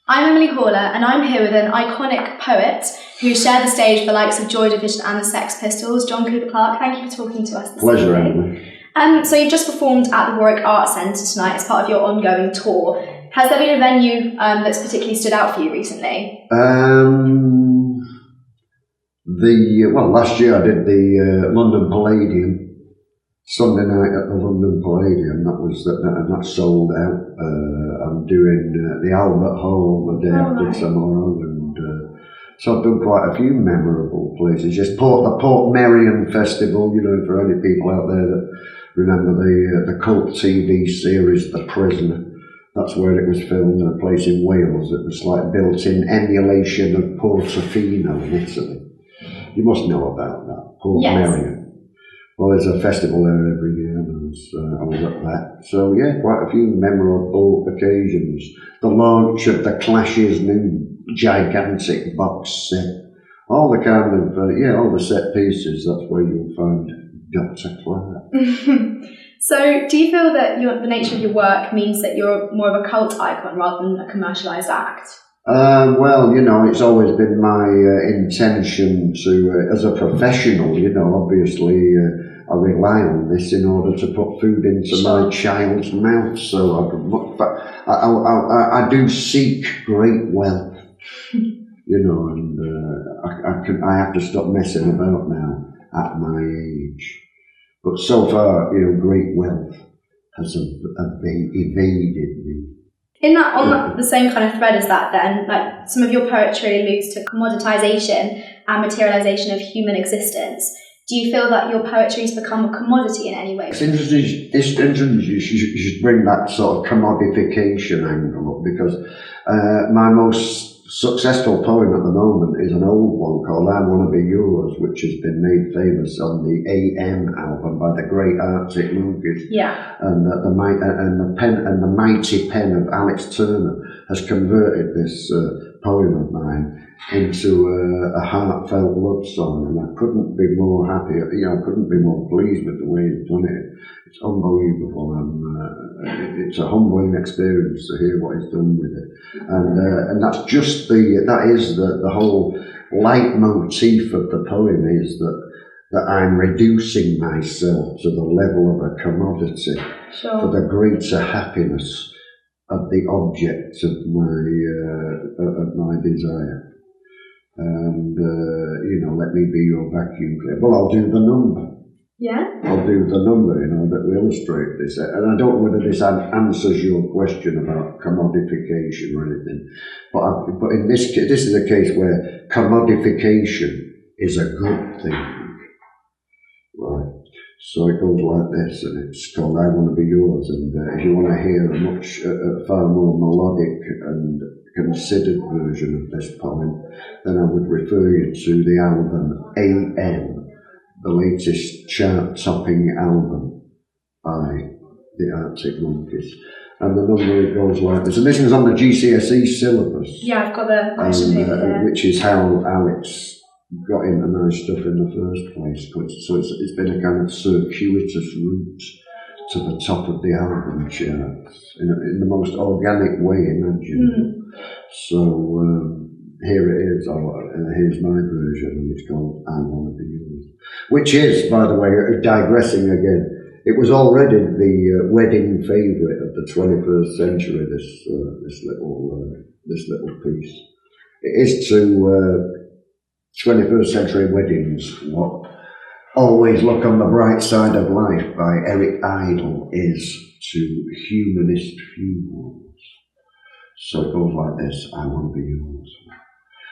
I'm Emily Horler, and I'm here with an iconic poet who shared the stage with the likes of Joy Division and the Sex Pistols, John Cooper Clarke. Thank you for talking to us this Pleasure, evening. So you've just performed at the Warwick Arts Centre tonight as part of your ongoing tour. Has there been a venue that's particularly stood out for you recently? Last year I did the London Palladium, Sunday night at the London Palladium. That sold out. I'm doing the Albert Hall the day after tomorrow, and so I've done quite a few memorable places. Just the Port Merion Festival, for any people out there that remember the cult TV series The Prisoner. That's where it was filmed, in a place in Wales that was like built-in emulation of Portofino in Italy. You must know about that, Port Merion. Well, there's a festival there every year, and I was at that. So yeah, quite a few memorable occasions. The launch of the Clash's new gigantic box set. All the kind of, all the set pieces, that's where you'll find Dr. Clarke. So do you feel that the nature of your work means that you're more of a cult icon rather than a commercialised act? It's always been my intention to, as a professional, obviously I rely on this in order to put food into my child's mouth. So I do seek great wealth, and I have to stop messing about now at my age. But so far, great wealth has evaded me. On the same kind of thread as that then, like some of your poetry alludes to commoditisation and materialisation of human existence. Do you feel that your poetry has become a commodity in any way? It's interesting you should bring that sort of commodification angle up, because my most successful poem at the moment is an old one called I Want to Be Yours, which has been made famous on the AM album by the great Arctic Monkeys. Yeah. And the mighty pen of Alex Turner has converted this poem of mine into a heartfelt love song, and I couldn't be more happy. I couldn't be more pleased with the way he's done it. It's unbelievable, and it's a humbling experience to hear what he's done with it. And that's just the whole leitmotif of the poem, is that I'm reducing myself to the level of a commodity for the greater happiness of the object of my desire. And let me be your vacuum cleaner. Well, I'll do the number. Yeah. I'll do the number, that will illustrate this. And I don't know whether this answers your question about commodification or anything. But in this case, this is a case where commodification is a good thing. Right. So it goes like this, and it's called I Want to Be Yours. And if you want to hear a far more melodic and considered version of this poem, then I would refer you to the album AM, the latest chart-topping album by the Arctic Monkeys. And the number goes like this. And this is on the GCSE syllabus. Yeah, I've got the question paper there. Which is how Alex got into my stuff in the first place. So it's been a kind of circuitous route to the top of the album charts in the most organic way imaginable. So here it is. Here's my version, and it's called I Want to Be Yours. Which is, by the way, digressing again, it was already the wedding favourite of the 21st century, this little piece. It is to 21st century weddings what Always Look on the Bright Side of Life by Eric Idle is to humanist funerals. So it goes like this: I want to be yours.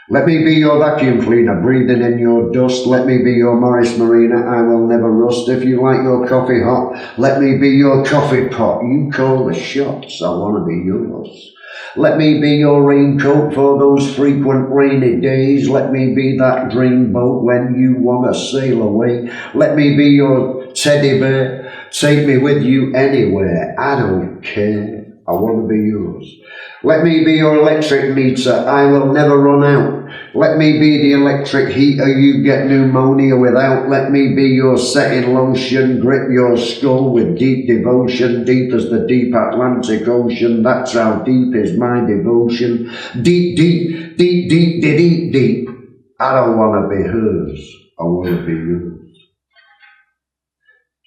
Let me be your vacuum cleaner, breathing in your dust. Let me be your Morris Marina, I will never rust. If you like your coffee hot, let me be your coffee pot. You call the shots, I want to be yours. Let me be your raincoat for those frequent rainy days. Let me be that dream boat when you want to sail away. Let me be your teddy bear. Take me with you anywhere. I don't care. I want to be yours. Let me be your electric meter. I will never run out. Let me be the electric heater, you get pneumonia without. Let me be your setting lotion, grip your skull with deep devotion, deep as the deep Atlantic Ocean. That's how deep is my devotion. Deep, deep, deep, deep, deep, deep, deep. I don't want to be hers, I want to be yours.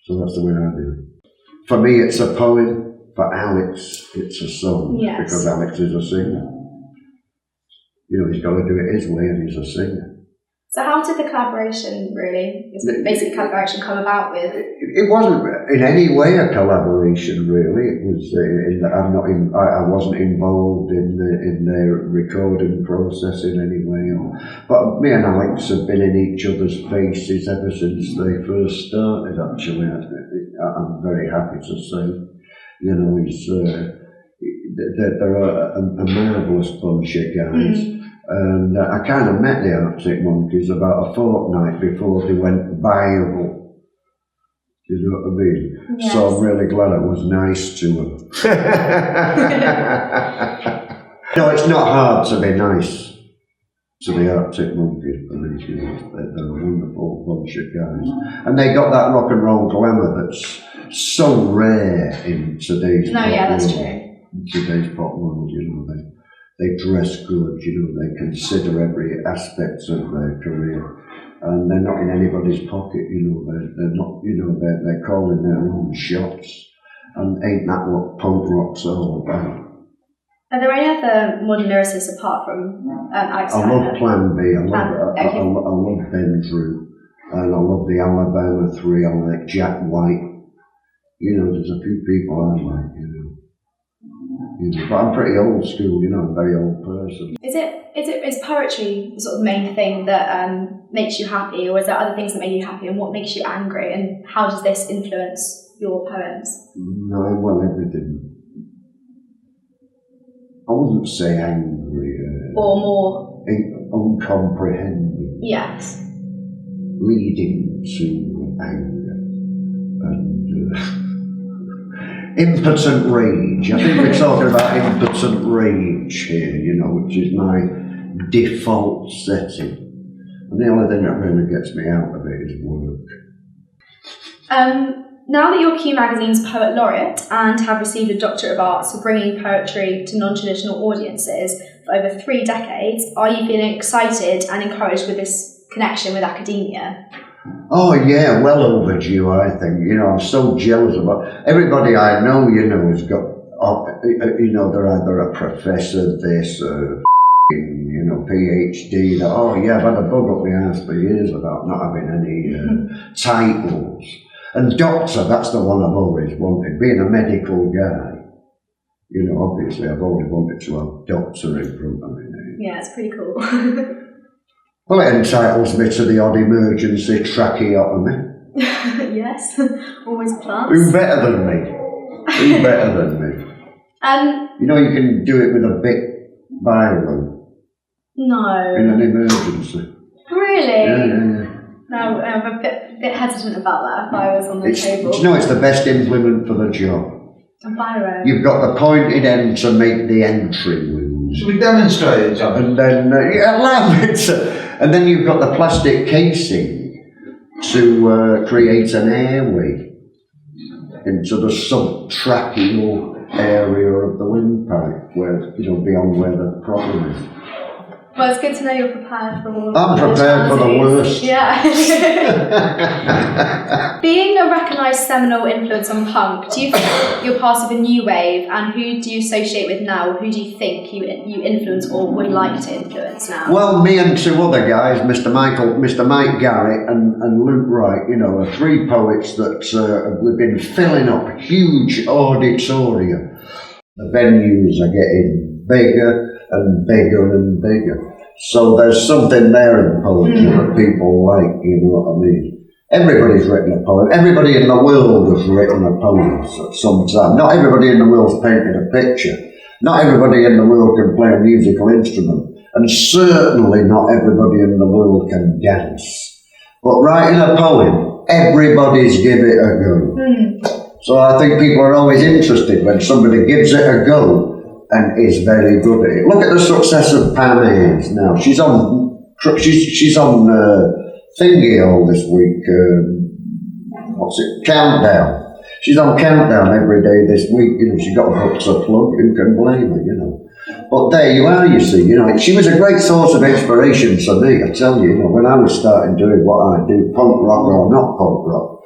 So that's the way I do it. For me, it's a poem. For Alex, it's a song. Yes. Because Alex is a singer. You know, he's got to do it his way, and he's a singer. So how did the collaboration come about with? It wasn't in any way a collaboration, really. It was. I wasn't involved in their recording process in any way. But me and Alex have been in each other's faces ever since they first started. Actually, I'm very happy to say. You know, they're a marvellous bunch of guys. And I kind of met the Arctic Monkeys about a fortnight before they went viral. You know what I mean? Yes. So I'm really glad I was nice to them. No, it's not hard to be nice to the Arctic Monkeys. I mean, you know, they're a wonderful bunch of guys. And they got that rock and roll glamour that's so rare in today's pop that's world. true. In today's pop world, you know, they dress good, you know, they consider every aspect of their career, and they're not in anybody's pocket, you know, they're not, you know, they're calling their own shots, and ain't that what punk rock's all about? Are there any other modern lyricists apart from Alex? I love Plan B, I love Ben Drew, and I love the Alabama Three, I like Jack White, you know, there's a few people I like, you know. But I'm pretty old school, you know, I'm a very old person. Is poetry the sort of main thing that makes you happy, or is there other things that make you happy, and what makes you angry, and how does this influence your poems? No, well, everything. I wouldn't say angry. Or more? Uncomprehending. Yes. Leading to anger. And impotent rage. I think we're talking about impotent rage here, you know, which is my default setting. And the only thing that really gets me out of it is work. Now that you're Q Magazine's Poet Laureate and have received a Doctorate of Arts for bringing poetry to non-traditional audiences for over 3 decades, are you feeling excited and encouraged with this connection with academia? Oh yeah, well overdue, I think. You know, I'm so jealous about everybody I know, you know, has got, you know, they're either a professor, this, you know, PhD, that, oh yeah, I've had a bug up my ass for years about not having any titles. And doctor, that's the one I've always wanted, being a medical guy. You know, obviously I've always wanted to have doctor in front of me. Yeah, it's pretty cool. Well, it entitles me to the odd emergency tracheotomy. Yes, always plants. Who better than me? Who better than me? You know, you can do it with a big viral. No. In an emergency. Really? Yeah. No, I'm a bit hesitant about that if I was on the table. You know, it's the best implement for the job. A biro. You've got the pointed end to make the entry wounds. Should we demonstrate each other? And then, and then you've got the plastic casing to create an airway into the subtracheal area of the windpipe, where, you know, beyond where the problem is. Well, it's good to know you're prepared for all. I'm prepared for the worst. Yeah. Being a recognised seminal influence on punk, do you think you're part of a new wave, and who do you associate with now? Who do you think you influence or would like to influence now? Well, me and 2 other guys, Mr. Mike Garrett and Luke Wright, you know, are 3 poets that we've been filling up huge auditoria. The venues are getting bigger and bigger and bigger. So there's something there in poetry that people like, you know what I mean? Everybody's written a poem. Everybody in the world has written a poem at some time. Not everybody in the world's painted a picture. Not everybody in the world can play a musical instrument. And certainly not everybody in the world can dance. But writing a poem, everybody's give it a go. So I think people are always interested when somebody gives it a go and is very good at it. Look at the success of Pam Hayes now. She's on She's on thingy all this week. What's it? Countdown. She's on Countdown every day this week. You know, she got a book to plug. Who can blame her? You know. But there you are. You see. You know, she was a great source of inspiration for me. I tell you. You know, when I was starting doing what I do, punk rock or not punk rock,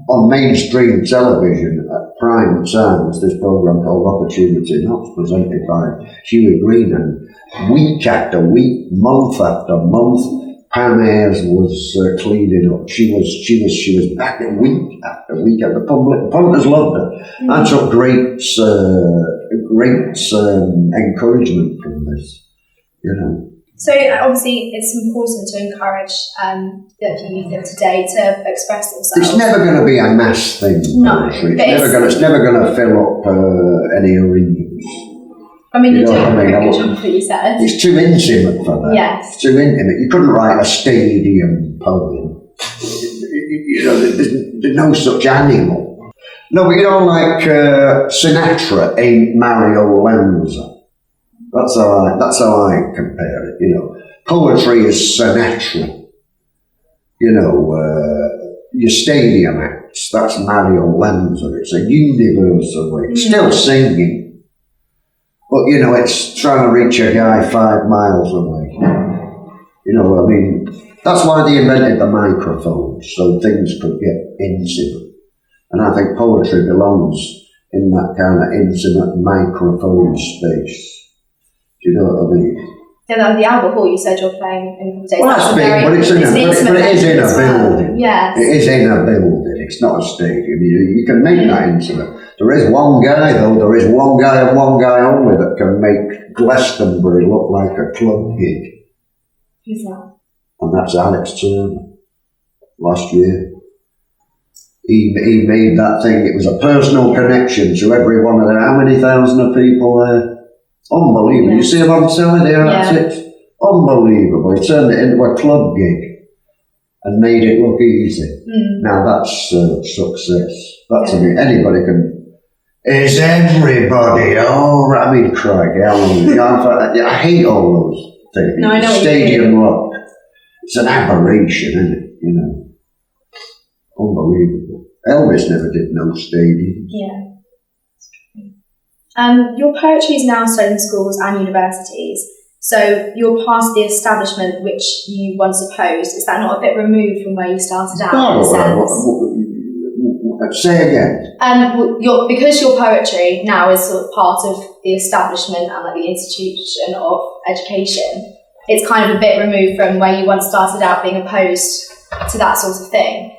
on mainstream television at prime time was this program called Opportunity Knocks, presented by Huey Green, and week after week, month after month, Pam Ayres was cleaning up. She was back week after week. The punters loved her. I took great encouragement from this. You know. So obviously, it's important to encourage the youth of today to express themselves. It's never going to be a mass thing. No, it's never going to fill up any arenas. I mean, you you're know doing a good job for you said. It's too intimate for that. Yes. It's too intimate. You couldn't write a stadium poem. You know, there's no such animal. No, but you know, like Sinatra ain't Mario Lanza. That's how I compare it. You know, poetry is Sinatra. You know, your stadium acts, that's Mario Lanza. It's a universal way. It's still singing. But, you know, it's trying to reach a guy 5 miles away. You know what I mean? That's why they invented the microphone, so things could get intimate. And I think poetry belongs in that kind of intimate microphone space. Do you know what I mean? And the Albert Hall, you said you're playing in a couple of days. Well, that's big, but it is in a building. Yes. It is in a building. It's not a stadium. You can make that intimate. There is one guy, though. There is one guy and one guy only that can make Glastonbury look like a club gig. Who's that? And that's Alex Turner. Last year. He made that thing. It was a personal connection to every one of them. How many thousand of people there? Unbelievable. You see him on telly there, that's it. Unbelievable. He turned it into a club gig and made it look easy. Now that's success. That's anybody can. Is everybody? Oh, I mean, Craig, I hate all those things. No, I know Stadium rock. It's an aberration, isn't it? You know. Unbelievable. Elvis never did no stadiums. Yeah. Your poetry is now sold in schools and universities, so you're past the establishment which you once opposed. Is that not a bit removed from where you started out? Say again. Because your poetry now is sort of part of the establishment and like the institution of education, it's kind of a bit removed from where you once started out being opposed to that sort of thing.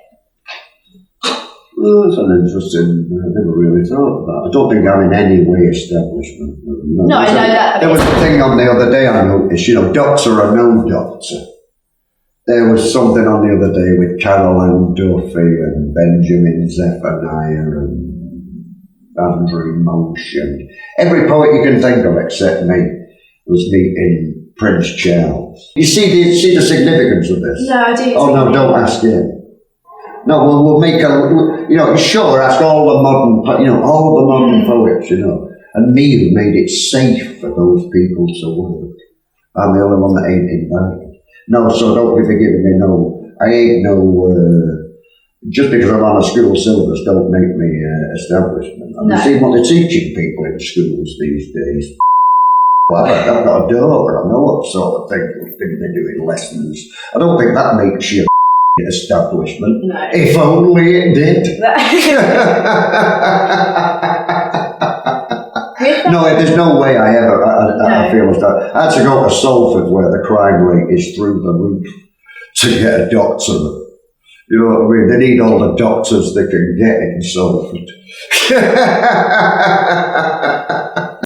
Well, that's an interesting. I never really thought of that. I don't think I'm in any way establishment. You know, no, I know that. There was a thing on the other day I noticed, you know, doctor or no doctor. There was something on the other day with Caroline Duffy and Benjamin Zephaniah and Andrew Moshe and every poet you can think of except me was meeting Prince Charles. You see the significance of this? No, I do. Oh no, don't ask him. No, we'll make sure, ask all the modern poets, you know. And me who made it safe for those people to work. I'm the only one that ain't invited. No, so don't be forgiving me, no. I ain't just because I'm on a school syllabus, don't make me establishment. I've seen what they're teaching people in schools these days. Well, I've got a daughter, I know what sort of thing they do in lessons. I don't think that makes you establishment. No. If only it did. No, there's no way I feel as that. I had to go to Salford where the crime rate is through the roof to get a doctorate. You know what I mean? They need all the doctors they can get in Salford.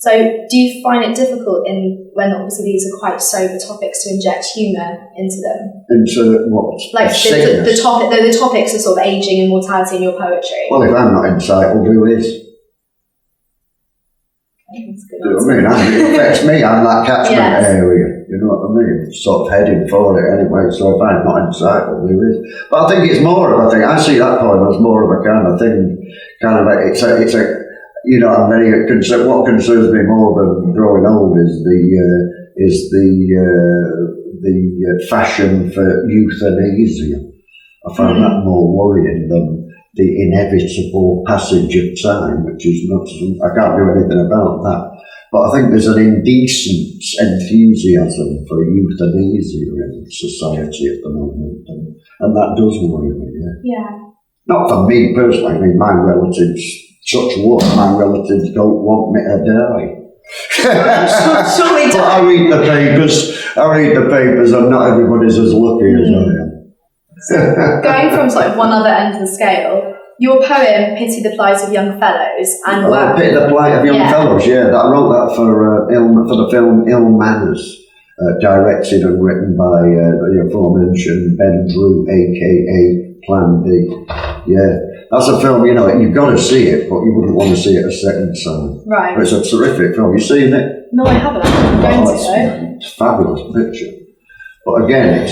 So, do you find it difficult when obviously these are quite sober topics to inject humour into them? Into what? Like the topics of sort of ageing and mortality in your poetry. Well, if I'm not entitled, who is? That's good. Do you know what I mean? It affects me. I'm that catchment area. You know what I mean? Sort of heading for it anyway. So if I'm not entitled, who is? But I think it's more of a thing. I see that poem as more of a kind of thing. It's a. You know, I'm very concerned. What concerns me more than growing old is the is the fashion for euthanasia. I found that more worrying than the inevitable passage of time, which is not, I can't do anything about that. But I think there's an indecent enthusiasm for euthanasia in society at the moment, and that does worry me, Yeah. Not for me personally, I mean, my relatives, touch wood, my relatives don't want me to die. Surely But I read the papers, and not everybody's as lucky as I am. Going from sort of one other end of the scale, your poem "Pity the Plight of Young Fellows" and Pity the Plight of Young Fellows, I wrote that for the film Ill Manners, directed and written by the aforementioned Ben Drew, aka Plan B. Yeah, that's a film, you've got to see it, but you wouldn't want to see it a second time. Right. But it's a terrific film. You seen it? No, I haven't. I'm going to, though. It's a fabulous picture. But again,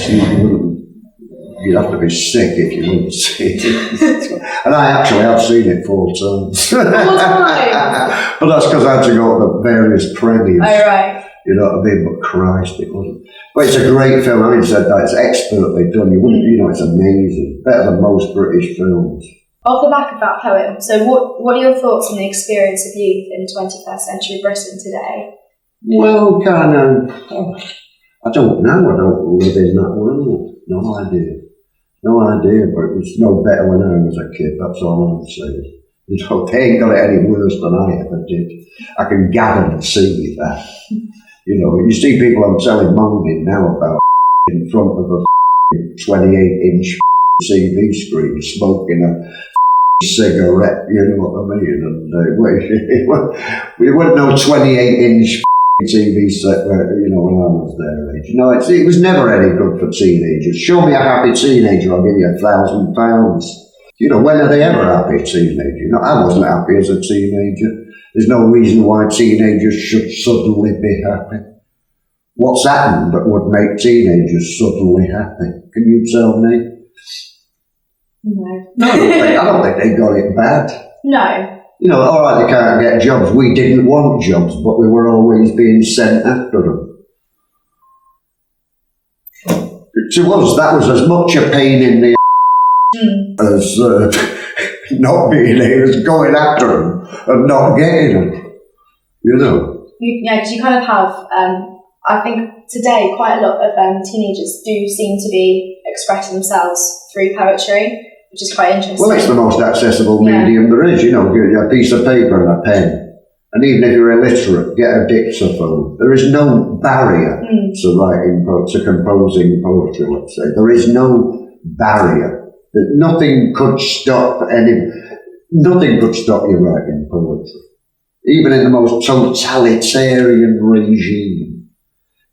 you'd have to be sick if you wouldn't see it. And I actually have seen it 4 times. 4 times? But that's because I had to go to the various premieres. Oh, right. You know what I mean? But Christ, it wasn't. But it's a great film. Having said that, it's expertly done. It's amazing. Better than most British films. Off the back of that poem, so what are your thoughts on the experience of youth in 21st century Britain today? Well, kind of, I don't know. I don't live in that world. No idea, but it was no better when I was a kid, that's all I'm saying. They ain't got it any worse than I ever did. I can guarantee that. You see people on telly moaning now about in front of a 28-inch TV screen smoking a cigarette, you know what I mean? And we wouldn't know 28-inch TV set when I was their age. It was never any good for teenagers. Show me a happy teenager, I'll give you £1,000. When are they ever happy teenagers? I wasn't happy as a teenager. There's no reason why teenagers should suddenly be happy. What's happened that would make teenagers suddenly happy? Can you tell me? No. I don't think they got it bad. No. All right, they can't get jobs. We didn't want jobs, but we were always being sent after them. To us, that was as much a pain in the as not being here, as going after them and not getting them. Because you kind of have, I think today quite a lot of teenagers do seem to be expressing themselves through poetry, which is quite interesting. Well, it's the most accessible medium there is, get a piece of paper and a pen. And even if you're illiterate, get a dictaphone. There is no barrier to composing poetry, let's say. There is no barrier. Nothing could stop you writing poetry. Even in the most totalitarian regime,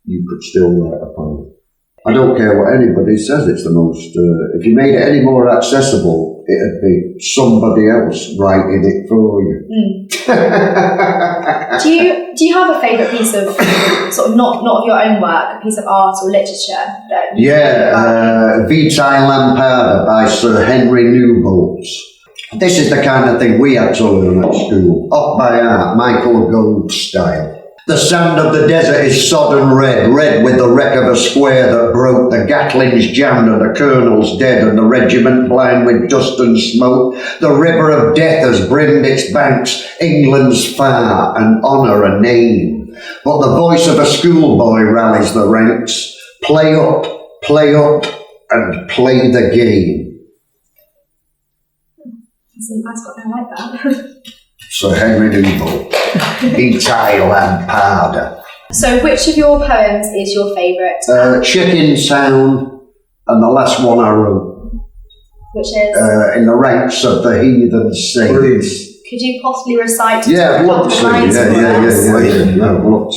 you could still write a poem. I don't care what anybody says, it's the most, if you made it any more accessible, it'd be somebody else writing it for you. Do you have a favourite piece of, sort of not of your own work, a piece of art or literature? Vitai Lampada by Sir Henry Newbolts. This is the kind of thing we had to learn at school. Off by heart, Michael Gove style. The sand of the desert is sodden red with the wreck of a square that broke, the Gatlings jammed and the colonel's dead and the regiment blind with dust and smoke. The river of death has brimmed its banks, England's far and honour a name. But the voice of a schoolboy rallies the ranks, play up and play the game. That's got no like that. Sir Henry Newbolt, Vitai Lampada. So which of your poems is your favourite? Chicken Town, and the last one I wrote. Which is? In the ranks of the Heathen saints. Could you possibly recite? Yeah, I'd love to. Yeah. I'd love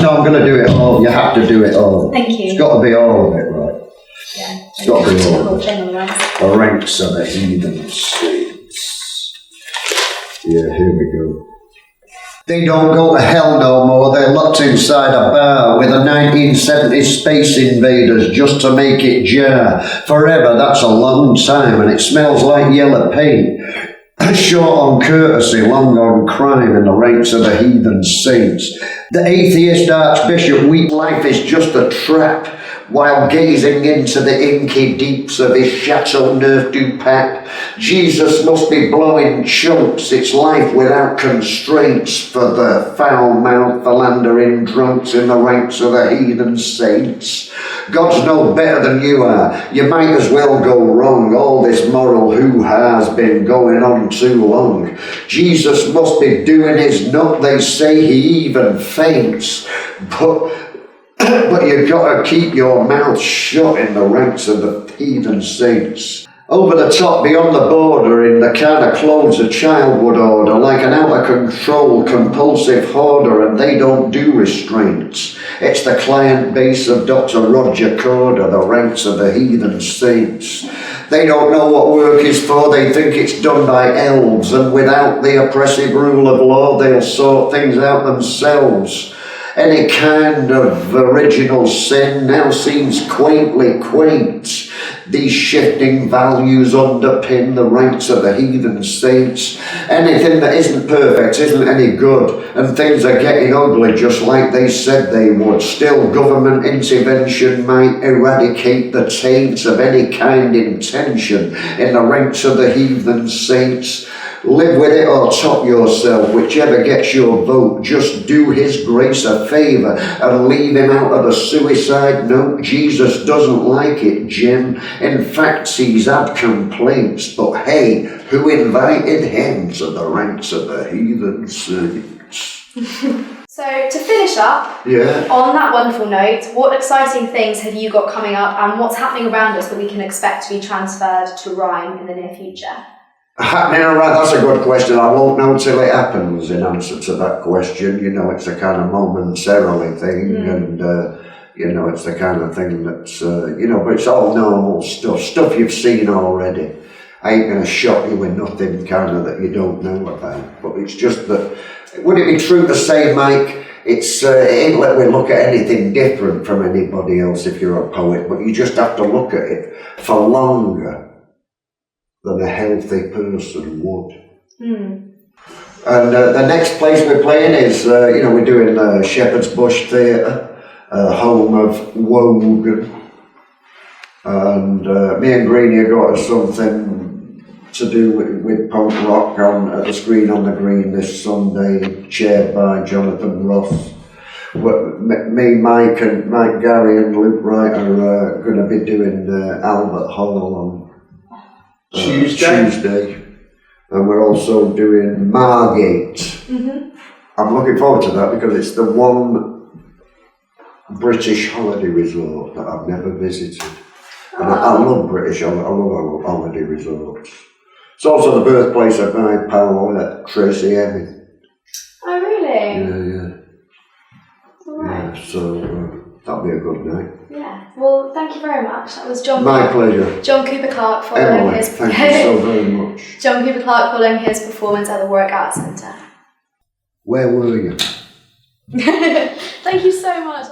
to. I'm going to do it all. You have to do it all. Thank you. It's got to be all of it, right? Yeah. It's got to be all of it. The ranks of the Heathen saints. Yeah, here we go. They don't go to hell no more, they're locked inside a bar with the 1970s Space Invaders just to make it jar. Forever, that's a long time, and it smells like yellow paint. short on courtesy, long on crime in the ranks of the heathen saints. The atheist archbishop weeps life is just a trap, while gazing into the inky deeps of his Chateau Neuf du Pape. Jesus must be blowing chunks, it's life without constraints for the foul-mouthed philandering drunks in the ranks of the heathen saints. God's no better than you are, you might as well go wrong, all this moral hoo-ha's been going on too long. Jesus must be doing his nut, they say he even faints, but you've got to keep your mouth shut in the ranks of the heathen saints. Over the top, beyond the border, in the kind of clothes a child would order, like an out-of-control, compulsive hoarder, and they don't do restraints. It's the client base of Dr. Roger Corder, the ranks of the heathen saints. They don't know what work is for, they think it's done by elves, and without the oppressive rule of law, they'll sort things out themselves. Any kind of original sin now seems quaintly quaint. These shifting values underpin the ranks of the heathen saints. Anything that isn't perfect isn't any good, and things are getting ugly just like they said they would. Still, government intervention might eradicate the taints of any kind intention in the ranks of the heathen saints. Live with it or top yourself, whichever gets your vote. Just do his grace a favour and leave him out of the suicide note. Jesus doesn't like it, Jim. In fact, he's had complaints, but hey, who invited him to the ranks of the heathen saints? So, to finish up, on that wonderful note, what exciting things have you got coming up, and what's happening around us that we can expect to be transferred to rhyme in the near future? Happening around, that's a good question. I won't know till it happens in answer to that question. You know, it's a kind of momentarily thing, and, you know, it's the kind of thing that's, you know, but it's all normal stuff you've seen already. I ain't going to shock you with nothing kind of that you don't know about. But it's just that, would it be true to say, Mike, it ain't let me look at anything different from anybody else if you're a poet, but you just have to look at it for longer than a healthy person would. And the next place we're playing is, you know, we're doing Shepherd's Bush Theatre, home of Wogan. And me and Greenie got us something to do with punk rock at the Screen on the Green this Sunday, chaired by Jonathan Ross. Me, Mike Gary and Luke Wright are going to be doing Albert Hall on Tuesday, and we're also doing Margate. I'm looking forward to that because it's the one British holiday resort that I've never visited, and I love British. I love holiday resorts. It's also the birthplace of my pal Tracy Emin. Oh really? Yeah. Right. Yeah, so that'll be a good night. Yeah. Well, thank you very much. That was John. My pleasure. John Cooper Clarke following Emily, his. thank you so very much. John Cooper Clarke following his performance at the Warwick Arts Centre. Where were you? Thank you so much.